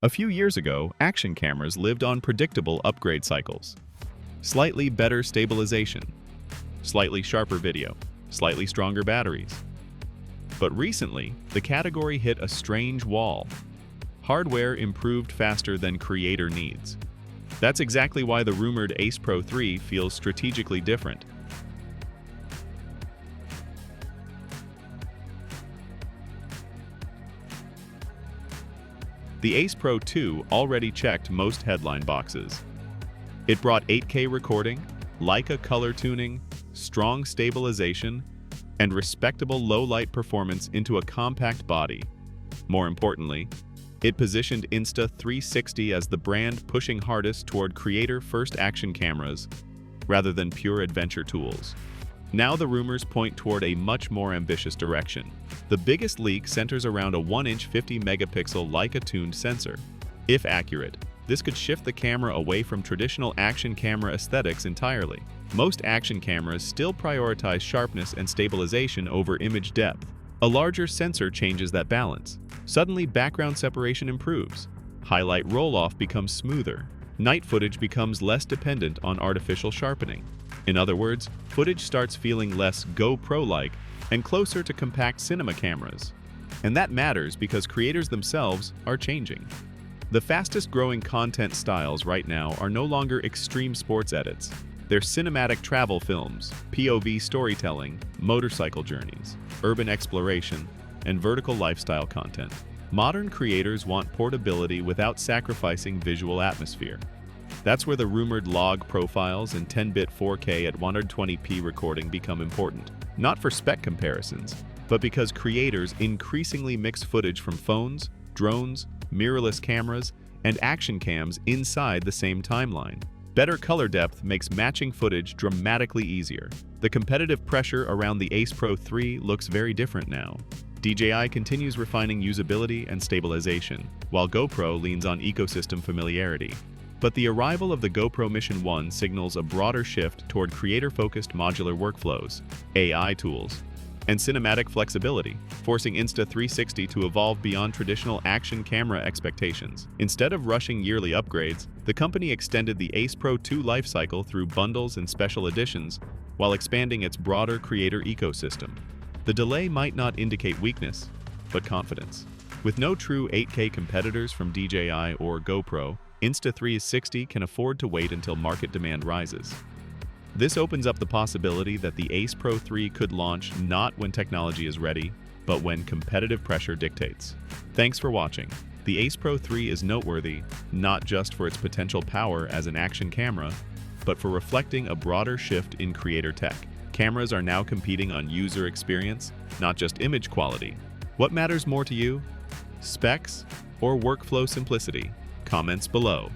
A few years ago, action cameras lived on predictable upgrade cycles. Slightly better stabilization, slightly sharper video, slightly stronger batteries. But recently, the category hit a strange wall. Hardware improved faster than creator needs. That's exactly why the rumored Ace Pro 3 feels strategically different. The Ace Pro 2 already checked most headline boxes. It brought 8K recording, Leica color tuning, strong stabilization, and respectable low-light performance into a compact body. More importantly, it positioned Insta360 as the brand pushing hardest toward creator-first action cameras rather than pure adventure tools. Now the rumors point toward a much more ambitious direction. The biggest leak centers around a 1-inch 50-megapixel Leica-tuned sensor. If accurate, this could shift the camera away from traditional action camera aesthetics entirely. Most action cameras still prioritize sharpness and stabilization over image depth. A larger sensor changes that balance. Suddenly, background separation improves. Highlight roll-off becomes smoother. Night footage becomes less dependent on artificial sharpening. In other words, footage starts feeling less GoPro-like and closer to compact cinema cameras. And that matters because creators themselves are changing. The fastest-growing content styles right now are no longer extreme sports edits. They're cinematic travel films, POV storytelling, motorcycle journeys, urban exploration, and vertical lifestyle content. Modern creators want portability without sacrificing visual atmosphere. That's where the rumored log profiles and 10-bit 4K at 120p recording become important. Not for spec comparisons, but because creators increasingly mix footage from phones, drones, mirrorless cameras, and action cams inside the same timeline. Better color depth makes matching footage dramatically easier. The competitive pressure around the Ace Pro 3 looks very different now. DJI continues refining usability and stabilization, while GoPro leans on ecosystem familiarity. But the arrival of the GoPro Mission 1 signals a broader shift toward creator-focused modular workflows, AI tools, and cinematic flexibility, forcing Insta360 to evolve beyond traditional action camera expectations. Instead of rushing yearly upgrades, the company extended the Ace Pro 2 lifecycle through bundles and special editions, while expanding its broader creator ecosystem. The delay might not indicate weakness, but confidence. With no true 8K competitors from DJI or GoPro, Insta360 can afford to wait until market demand rises. This opens up the possibility that the Ace Pro 3 could launch not when technology is ready, but when competitive pressure dictates. Thanks for watching. The Ace Pro 3 is noteworthy, not just for its potential power as an action camera, but for reflecting a broader shift in creator tech. Cameras are now competing on user experience, not just image quality. What matters more to you? Specs or workflow simplicity? Comments below.